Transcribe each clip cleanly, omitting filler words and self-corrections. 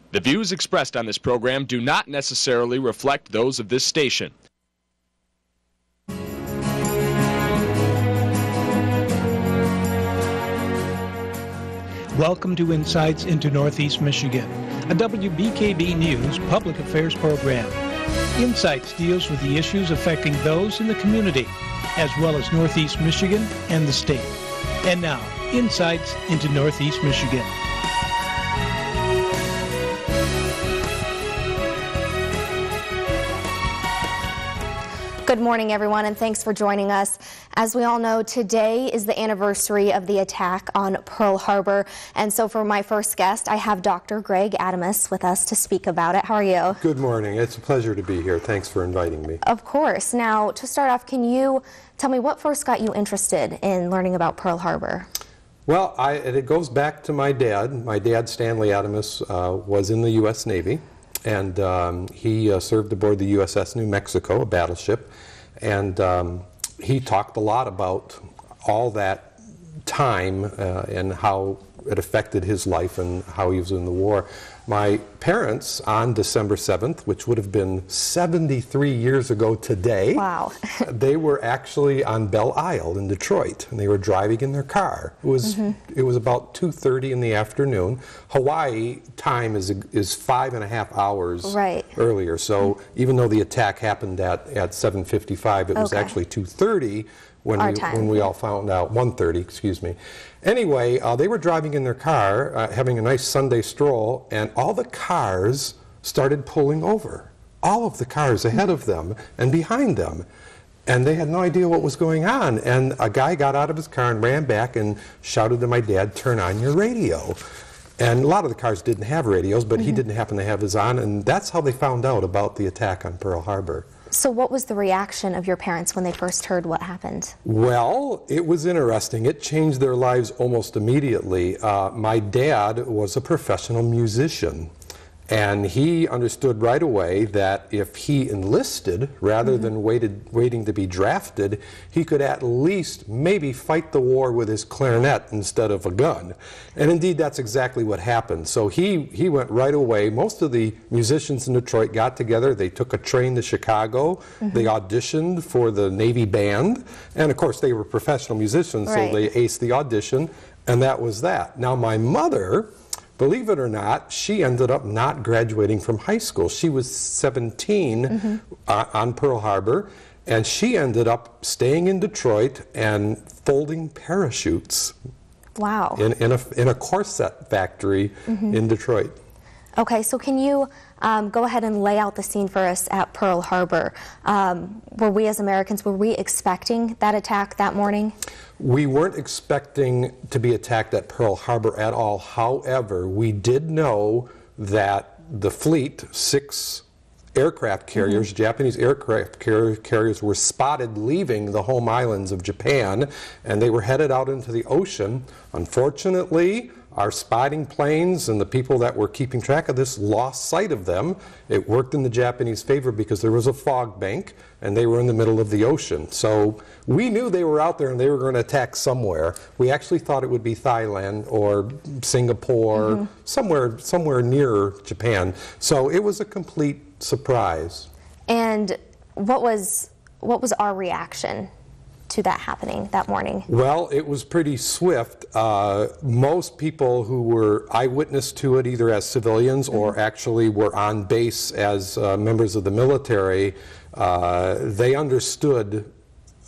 The views expressed on this program do not necessarily reflect those of this station. Welcome to Insights into Northeast Michigan, a WBKB News public affairs program. Insights deals with the issues affecting those in the community, as well as Northeast Michigan and the state. And now, Insights into Northeast Michigan. Good morning, everyone, and thanks for joining us. As we all know, today is the anniversary of the attack on Pearl Harbor. And so for my first guest, I have Dr. Greg Adamus with us to speak about it. How are you? Good morning. It's a pleasure to be here. Thanks for inviting me. Of course. Now, to start off, can you tell me what first got you interested in learning about Pearl Harbor? Well, it goes back to my dad. My dad, Stanley Adamus, was in the U.S. Navy. And he served aboard the USS New Mexico, a battleship, and he talked a lot about all that time and how it affected his life and how he was in the war. My parents, on December 7th, which would have been 73 years ago today, wow. They were actually on Belle Isle in Detroit, and they were driving in their car. It was about 2:30 in the afternoon. Hawaii time is 5.5 hours earlier, so even though the attack happened at 7:55, it was actually 2:30 when we all found out, 1:30, excuse me. Anyway, they were driving in their car, having a nice Sunday stroll, and all the cars started pulling over. All of the cars ahead of them and behind them. And they had no idea what was going on. And a guy got out of his car and ran back and shouted to my dad, "Turn on your radio." And a lot of the cars didn't have radios, but he didn't happen to have his on, and that's how they found out about the attack on Pearl Harbor. So what was the reaction of your parents when they first heard what happened? Well, it was interesting. It changed their lives almost immediately. My dad was a professional musician, and he understood right away that if he enlisted rather than waiting to be drafted, he could at least maybe fight the war with his clarinet instead of a gun. And indeed, that's exactly what happened. So he went right away. Most of the musicians in Detroit got together. They took a train to Chicago. They auditioned for the Navy band. And of course, they were professional musicians, so they aced the audition. And that was that. Now, my mother, believe it or not, she ended up not graduating from high school. She was 17 on Pearl Harbor, and she ended up staying in Detroit and folding parachutes. Wow. In a corset factory in Detroit. Okay, so can you go ahead and lay out the scene for us at Pearl Harbor? Were we as Americans, were we expecting that attack that morning? We weren't expecting to be attacked at Pearl Harbor at all. However, we did know that the fleet, 6 aircraft carriers, Japanese aircraft carriers, were spotted leaving the home islands of Japan, and they were headed out into the ocean. Unfortunately, our spotting planes and the people that were keeping track of this lost sight of them. It worked in the Japanese favor because there was a fog bank and they were in the middle of the ocean. So we knew they were out there and they were going to attack somewhere. We actually thought it would be Thailand or Singapore, somewhere near Japan. So it was a complete surprise. And what was our reaction to that happening that morning? Well, it was pretty swift. Most people who were eyewitness to it, either as civilians or actually were on base as members of the military, they understood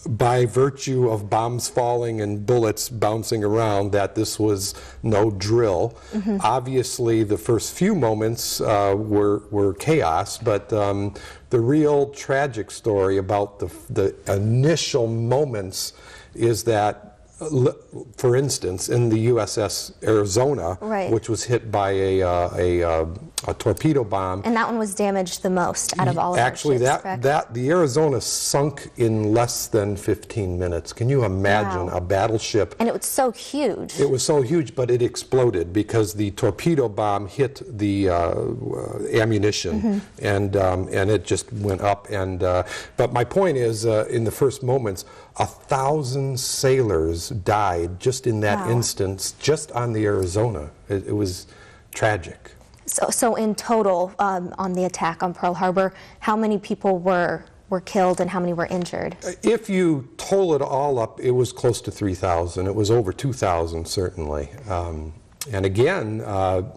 by virtue of bombs falling and bullets bouncing around that this was no drill. Obviously, the first few moments were chaos, but the real tragic story about the initial moments is that, for instance, in the USS Arizona, which was hit by a torpedo bomb. And that one was damaged the most out of all of Actually, our ships, the Arizona sunk in less than 15 minutes. Can you imagine a battleship? And it was so huge. It was so huge, but it exploded because the torpedo bomb hit the ammunition, and it just went up. And but my point is, in the first moments, 1,000 sailors died just in that instance, just on the Arizona. It was tragic. So in total, on the attack on Pearl Harbor, how many people were killed and how many were injured? If you total it all up, it was close to 3,000. It was over 2,000, certainly. And again,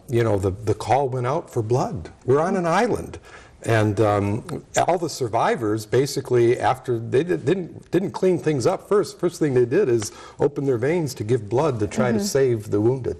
you know, the call went out for blood. We're on an island. And all the survivors, basically, after they didn't clean things up first thing they did is open their veins to give blood to try to save the wounded.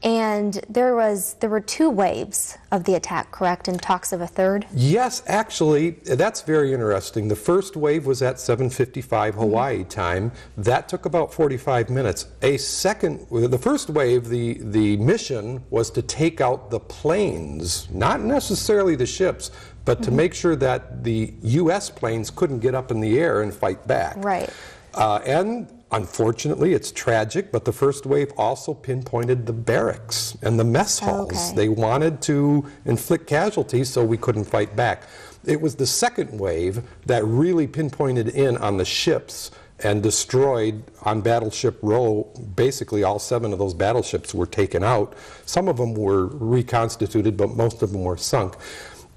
And there were 2 waves of the attack, correct, and talks of a third? Yes, actually, that's very interesting. The first wave was at 7:55 Hawaii time. That took about 45 minutes. The first wave, the mission was to take out the planes, not necessarily the ships, but to make sure that the U.S. planes couldn't get up in the air and fight back. Right. And unfortunately, it's tragic, but the first wave also pinpointed the barracks and the mess halls. Okay. They wanted to inflict casualties so we couldn't fight back. It was the second wave that really pinpointed in on the ships and destroyed on Battleship Row. Basically, all 7 of those battleships were taken out. Some of them were reconstituted, but most of them were sunk.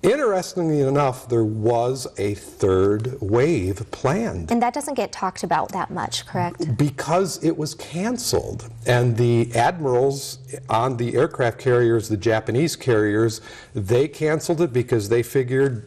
Interestingly enough, there was a third wave planned. And that doesn't get talked about that much, correct? Because it was canceled. And the admirals on the aircraft carriers, the Japanese carriers, they canceled it because they figured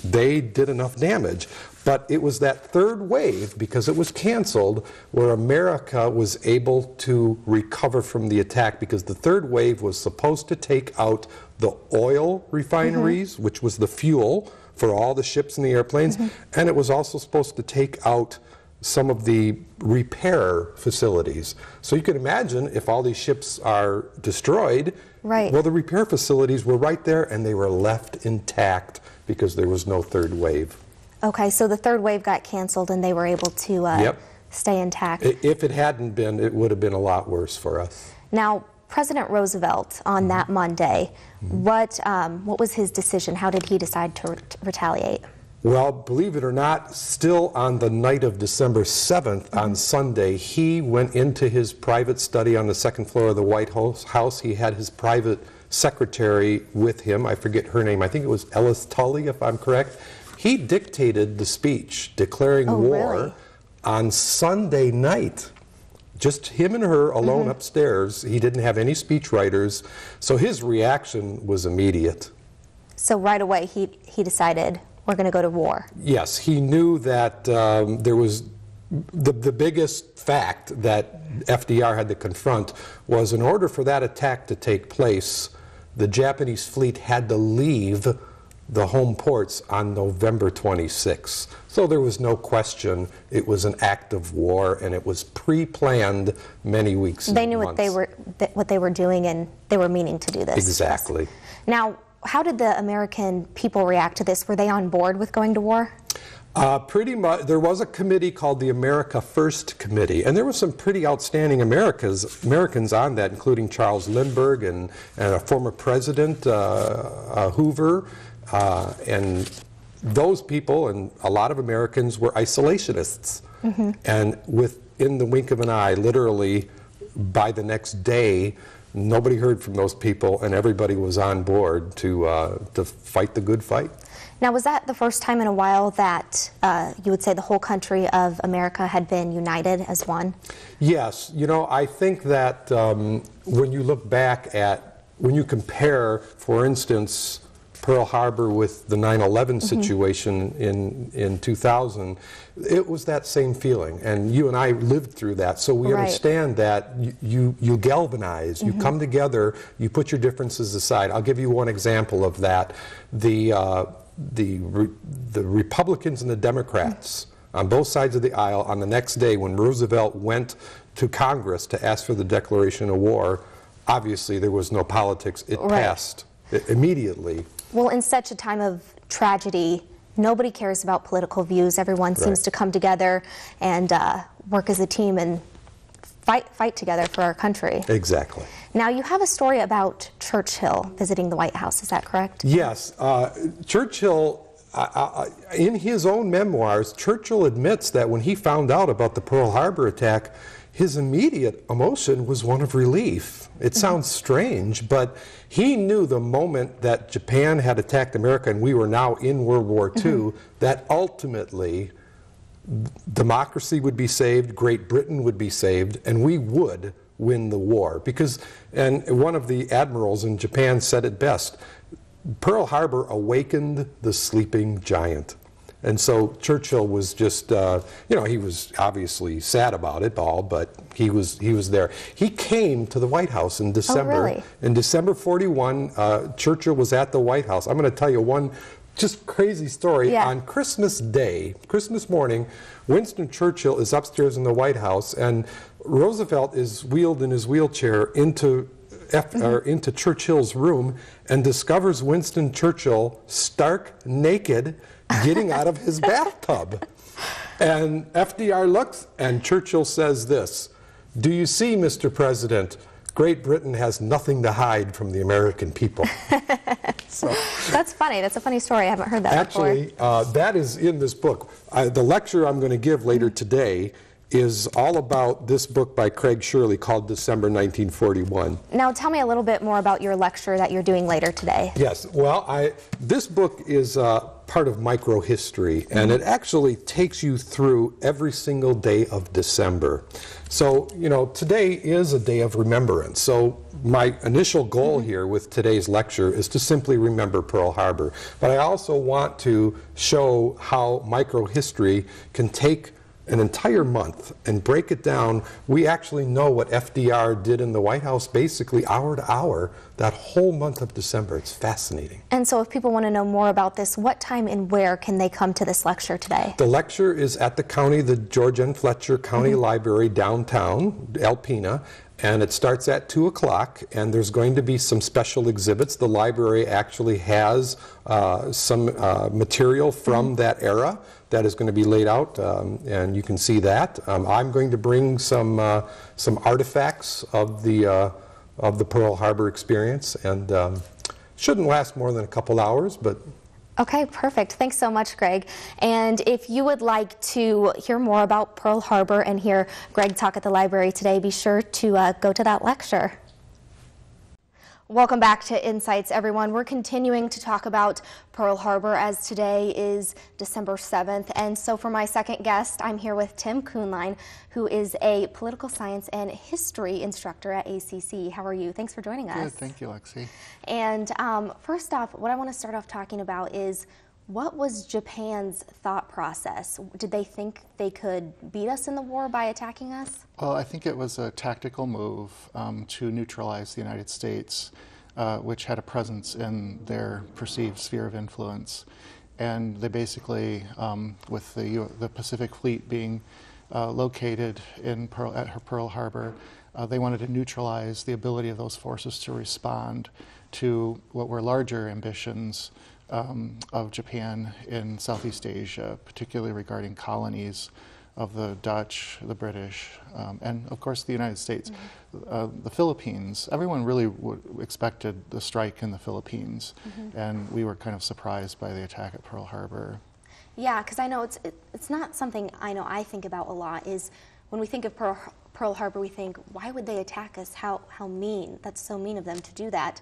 they did enough damage. But it was that third wave, because it was canceled, where America was able to recover from the attack, because the third wave was supposed to take out the oil refineries, which was the fuel for all the ships and the airplanes, and it was also supposed to take out some of the repair facilities. So you can imagine if all these ships are destroyed, right. Well, the repair facilities were right there and they were left intact because there was no third wave. Okay, so the third wave got canceled and they were able to stay intact. If it hadn't been, it would have been a lot worse for us. Now, President Roosevelt on that Monday, what was his decision? How did he decide to retaliate? Well, believe it or not, still on the night of December 7th, on Sunday, he went into his private study on the second floor of the White House. He had his private secretary with him. I forget her name. I think it was Ellis Tully, if I'm correct. He dictated the speech declaring war really? On Sunday night. Just him and her alone upstairs. He didn't have any speech writers. So his reaction was immediate. So right away he decided, we're going to go to war. Yes, he knew that there was the biggest fact that FDR had to confront was, in order for that attack to take place, the Japanese fleet had to leave the home ports on November 26th. So there was no question it was an act of war, and it was pre-planned many weeks and They knew months. what they were doing, and they were meaning to do this. Exactly. Now, how did the American people react to this? Were they on board with going to war? Pretty much. There was a committee called the America First Committee, and there were some pretty outstanding Americans on that, including Charles Lindbergh and a former president, Hoover, and those people and a lot of Americans were isolationists. And within the wink of an eye, literally by the next day, nobody heard from those people, and everybody was on board to fight the good fight. Now, was that the first time in a while that you would say the whole country of America had been united as one? Yes. You know, I think that when you look back at, when you compare, for instance, Pearl Harbor with the 9/11 situation in 2000, it was that same feeling, and you and I lived through that, so we understand that you galvanize, you come together, you put your differences aside. I'll give you one example of that. The Republicans and the Democrats on both sides of the aisle, on the next day when Roosevelt went to Congress to ask for the declaration of war, obviously there was no politics. It passed immediately. Well, in such a time of tragedy, nobody cares about political views. Everyone seems to come together and work as a team and fight together for our country. Exactly. Now, you have a story about Churchill visiting the White House. Is that correct? Yes. Churchill, in his own memoirs, Churchill admits that when he found out about the Pearl Harbor attack, his immediate emotion was one of relief. It sounds strange, but he knew the moment that Japan had attacked America and we were now in World War II, that ultimately democracy would be saved, Great Britain would be saved, and we would win the war. Because, and one of the admirals in Japan said it best, Pearl Harbor awakened the sleeping giant. And so Churchill was just, you know, he was obviously sad about it all, but he was there. He came to the White House in December. Oh, really? In December 41, Churchill was at the White House. I'm going to tell you one just crazy story. Yeah. On Christmas Day, Christmas morning, Winston Churchill is upstairs in the White House, and Roosevelt is wheeled in his wheelchair into Churchill's room and discovers Winston Churchill stark naked getting out of his bathtub. And FDR looks and Churchill says this, "Do you see, Mr. President, Great Britain has nothing to hide from the American people." So, That's funny. That's a funny story. I haven't heard that actually, before. that is in this book. The lecture I'm going to give later today is all about this book by Craig Shirley called December 1941. Now tell me a little bit more about your lecture that you're doing later today. Yes, well, this book is part of microhistory, and it actually takes you through every single day of December. So, you know, today is a day of remembrance. So my initial goal here with today's lecture is to simply remember Pearl Harbor. But I also want to show how microhistory can take an entire month and break it down. We actually know what FDR did in the White House basically hour to hour that whole month of December. It's fascinating. And so if people want to know more about this, what time and where can they come to this lecture today? The lecture is at the George N. Fletcher County Library downtown, Alpena, and it starts at 2 o'clock, and there's going to be some special exhibits. The library actually has some material from that era that is going to be laid out, and you can see that. I'm going to bring some artifacts of the Pearl Harbor experience, and shouldn't last more than a couple hours, but Okay, perfect. Thanks so much, Greg. And if you would like to hear more about Pearl Harbor and hear Greg talk at the library today, be sure to go to that lecture. Welcome back to Insights, everyone. We're continuing to talk about Pearl Harbor as today is December 7th. And so for my second guest, I'm here with Tim Kuhnlein, who is a political science and history instructor at ACC. How are you? Thanks for joining us. Good, thank you, Lexi. And first off, what I want to start off talking about is what was Japan's thought process? Did they think they could beat us in the war by attacking us? Well, I think it was a tactical move to neutralize the United States, which had a presence in their perceived sphere of influence. And they basically, with the Pacific Fleet being located in Pearl Harbor, they wanted to neutralize the ability of those forces to respond to what were larger ambitions of Japan in Southeast Asia, particularly regarding colonies of the Dutch, the British, and of course the United States. The Philippines, everyone really expected the strike in the Philippines, and we were kind of surprised by the attack at Pearl Harbor. Yeah, because I know it's not something I think about a lot, is when we think of Pearl Harbor, we think, why would they attack us? How mean. That's so mean of them to do that.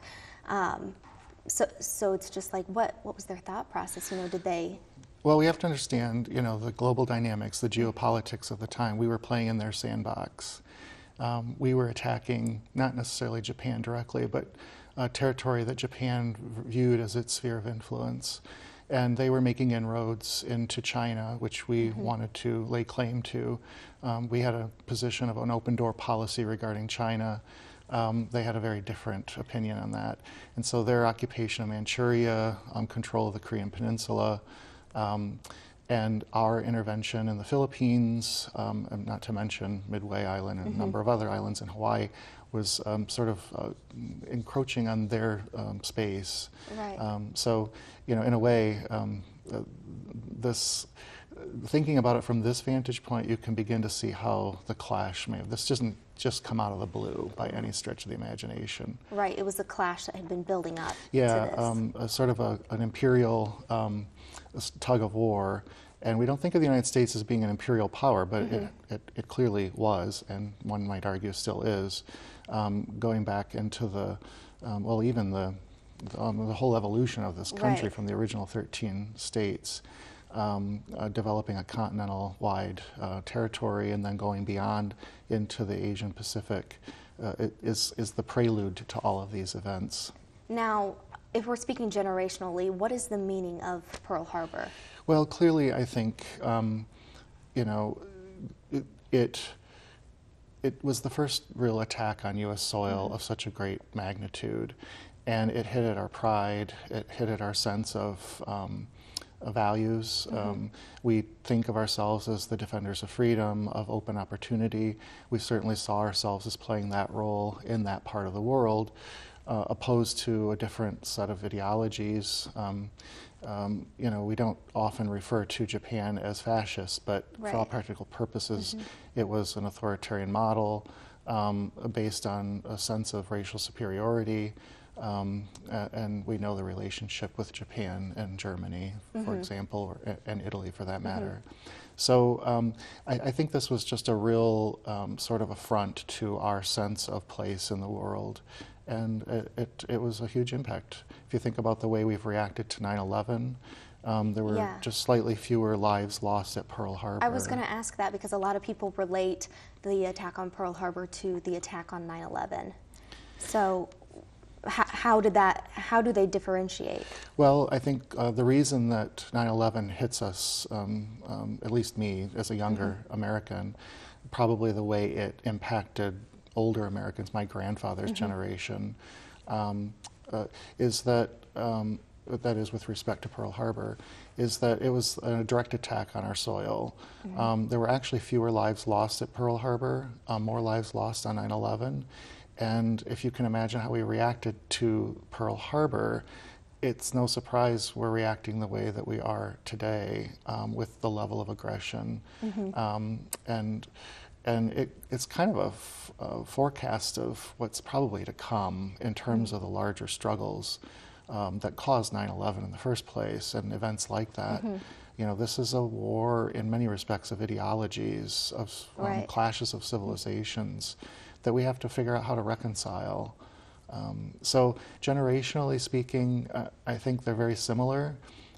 So it's just like, what was their thought process? You know, did they? Well, we have to understand, you know, the global dynamics, the geopolitics of the time. We were playing in their sandbox. We were attacking not necessarily Japan directly, but territory that Japan viewed as its sphere of influence. And they were making inroads into China, which we wanted to lay claim to. We had a position of an open door policy regarding China. They had a very different opinion on that. And so their occupation of Manchuria, control of the Korean Peninsula, and our intervention in the Philippines, and not to mention Midway Island and a number of other islands in Hawaii, was sort of encroaching on their space. Right. So, you know, in a way, thinking about it from this vantage point, you can begin to see how the clash may have. This doesn't just come out of the blue by any stretch of the imagination. Right, it was a clash that had been building up. Yeah, to this. sort of an imperial tug of war, And we don't think of the United States as being an imperial power, but it clearly was, and one might argue still is, going back into the, well, even the whole evolution of this country from the original 13 states, developing a continental-wide territory and then going beyond into the Asian Pacific is the prelude to all of these events. Now, if we're speaking generationally, what is the meaning of Pearl Harbor? Well, clearly, I think, you know, it was the first real attack on U.S. soil of such a great magnitude, and it hit at our pride, it hit at our sense of values. We think of ourselves as the defenders of freedom, of open opportunity. We certainly saw ourselves as playing that role in that part of the world, opposed to a different set of ideologies. You know, we don't often refer to Japan as fascist, but for all practical purposes, it was an authoritarian model based on a sense of racial superiority. And we know the relationship with Japan and Germany, for example, and Italy for that matter. So I think this was just a real sort of affront to our sense of place in the world. And it was a huge impact. If you think about the way we've reacted to 9/11, there were just slightly fewer lives lost at Pearl Harbor. I was going to ask that because a lot of people relate the attack on Pearl Harbor to the attack on 9/11. So how do they differentiate? Well, I think the reason that 9/11 hits us, at least me as a younger American, probably the way it impacted older Americans, my grandfather's generation, is that, that is with respect to Pearl Harbor, is that it was a direct attack on our soil. There were actually fewer lives lost at Pearl Harbor, more lives lost on 9/11. And if you can imagine how we reacted to Pearl Harbor, it's no surprise we're reacting the way that we are today, with the level of aggression. And it's kind of a forecast of what's probably to come in terms of the larger struggles that caused 9/11 in the first place, and events like that. You know, this is a war in many respects of ideologies, of clashes of civilizations that we have to figure out how to reconcile. So generationally speaking, I think they're very similar,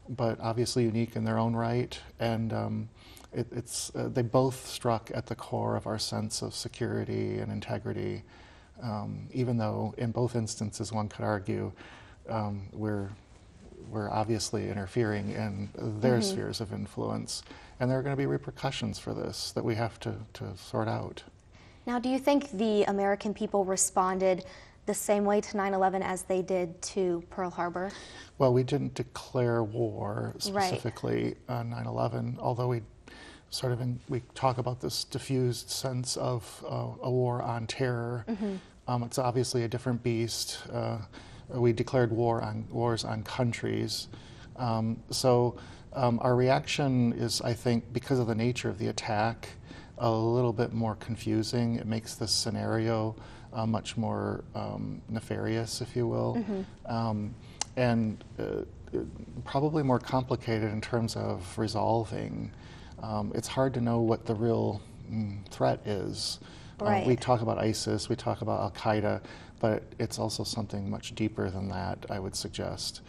but obviously unique in their own right. And they both struck at the core of our sense of security and integrity, even though in both instances one could argue we're obviously interfering in their spheres of influence, and there are going to be repercussions for this that we have to sort out. Now, do you think the American people responded the same way to 9/11 as they did to Pearl Harbor? Well, we didn't declare war specifically on 9/11, although we talk about this diffused sense of a war on terror. It's obviously a different beast. We declared wars on countries. So our reaction is, I think, because of the nature of the attack, a little bit more confusing. It makes this scenario much more nefarious, if you will, and probably more complicated in terms of resolving. It's hard to know what the real threat is. We talk about ISIS, we talk about Al-Qaeda, but it's also something much deeper than that, I would suggest.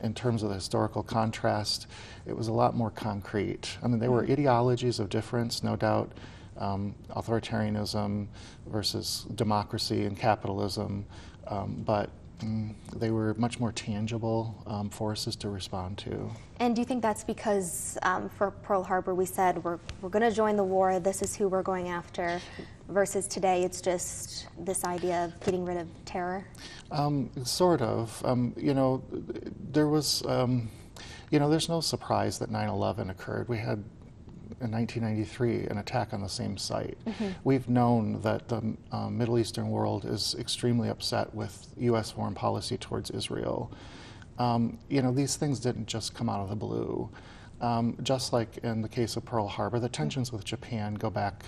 In terms of the historical contrast, it was a lot more concrete. I mean, there were ideologies of difference, no doubt, authoritarianism versus democracy and capitalism, but they were much more tangible forces to respond to. And do you think that's because for Pearl Harbor we said we're going to join the war, this is who we're going after, versus today it's just this idea of getting rid of terror? Sort of. You know, there was, you know, there's no surprise that 9/11 occurred. We had in 1993 an attack on the same site. We've known that the Middle Eastern world is extremely upset with U.S. foreign policy towards Israel. You know, these things didn't just come out of the blue. Just like in the case of Pearl Harbor, the tensions with Japan go back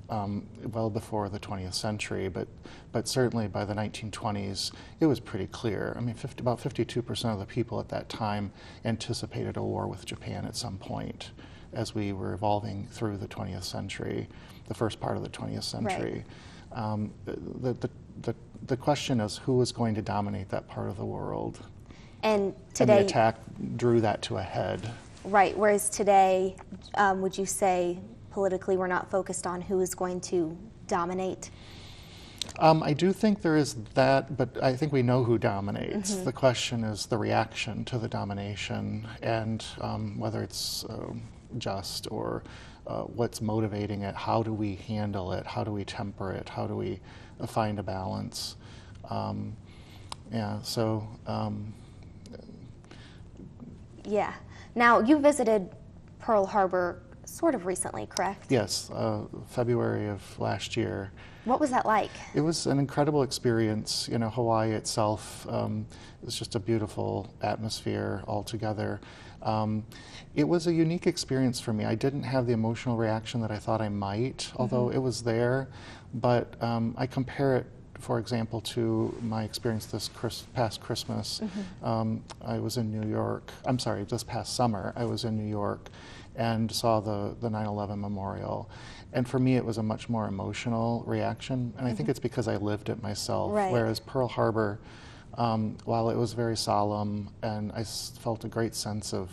well before the 20th century, but certainly by the 1920s, it was pretty clear. I mean, about 52% of the people at that time anticipated a war with Japan at some point as we were evolving through the 20th century, the first part of the 20th century. Right. The question is who was going to dominate that part of the world? And today, and the attack drew that to a head. Right, whereas today, would you say politically we're not focused on who is going to dominate? I do think there is that, but I think we know who dominates. The question is the reaction to the domination, and whether it's just or what's motivating it. How do we handle it? How do we temper it? How do we find a balance? Yeah, so... Yeah. Now, you visited Pearl Harbor sort of recently, correct? Yes, February of last year. What was that like? It was an incredible experience. You know, Hawaii itself is just a beautiful atmosphere altogether. It was a unique experience for me. I didn't have the emotional reaction that I thought I might, although it was there. But I compare it, for example, to my experience this past Christmas. I was in New York. I'm sorry, this past summer, I was in New York and saw the 9/11 memorial. And for me, it was a much more emotional reaction. And I think it's because I lived it myself. Right. Whereas Pearl Harbor, while it was very solemn, and I felt a great sense of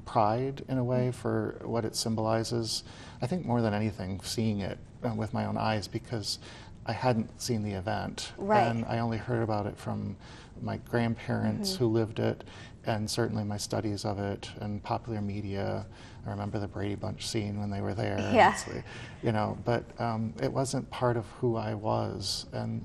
pride in a way for what it symbolizes, I think more than anything, seeing it with my own eyes, because I hadn't seen the event. Right. And I only heard about it from my grandparents who lived it, and certainly my studies of it and popular media. I remember the Brady Bunch scene when they were there. Yeah. It's like, you know, but it wasn't part of who I was, and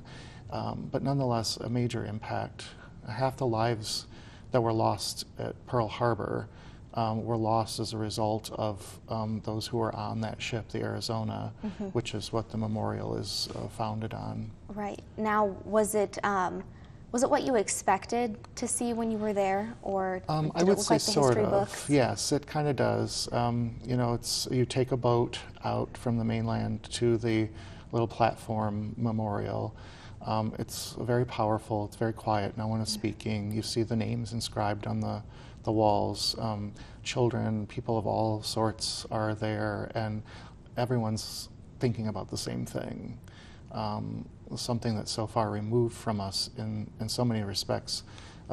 but nonetheless a major impact. Half the lives that were lost at Pearl Harbor were lost as a result of those who were on that ship, the Arizona, which is what the memorial is founded on. Right. Now, was it what you expected to see when you were there, or did I it would look say like the sort history of. books? Yes, it kind of does. You know, you take a boat out from the mainland to the little platform memorial. It's very powerful. It's very quiet. No one is speaking. You see the names inscribed on the walls. Children, people of all sorts are there, and everyone's thinking about the same thing. Something that's so far removed from us in so many respects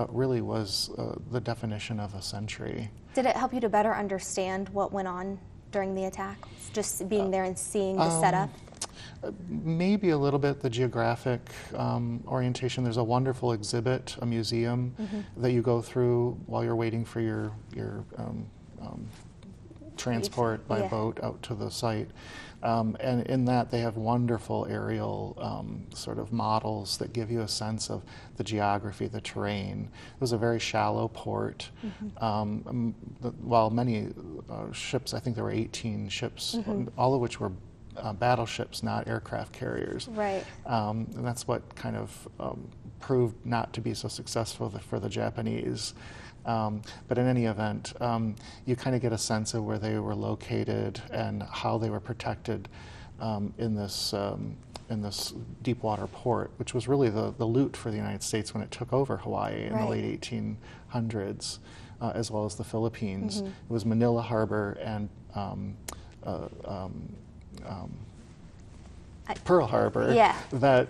really was the definition of a century. Did it help you to better understand what went on during the attack? Just being there and seeing the setup? Maybe a little bit the geographic orientation. There's a wonderful exhibit, a museum that you go through while you're waiting for your transport by boat out to the site. And in that they have wonderful aerial sort of models that give you a sense of the geography, the terrain. It was a very shallow port. While many ships, I think there were 18 ships, all of which were battleships, not aircraft carriers. Right. And that's what kind of proved not to be so successful for the Japanese. But in any event, you kind of get a sense of where they were located and how they were protected in this deep water port, which was really the loot for the United States when it took over Hawaii in the late 1800s, as well as the Philippines. It was Manila Harbor and Pearl Harbor that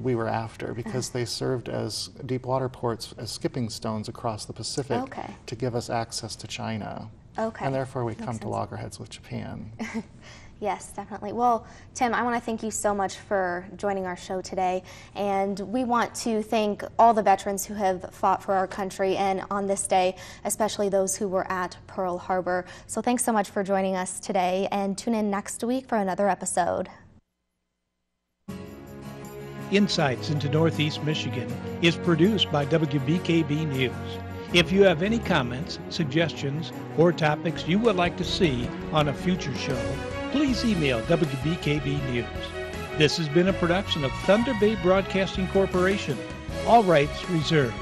we were after, because they served as deep water ports, as skipping stones across the Pacific to give us access to China. And therefore we come to loggerheads with Japan. Yes, definitely. Well, Tim, I want to thank you so much for joining our show today. And we want to thank all the veterans who have fought for our country, and on this day, especially those who were at Pearl Harbor. So thanks so much for joining us today, and tune in next week for another episode. Insights into Northeast Michigan is produced by WBKB News. If you have any comments, suggestions, or topics you would like to see on a future show, please email WBKB News. This has been a production of Thunder Bay Broadcasting Corporation. All rights reserved.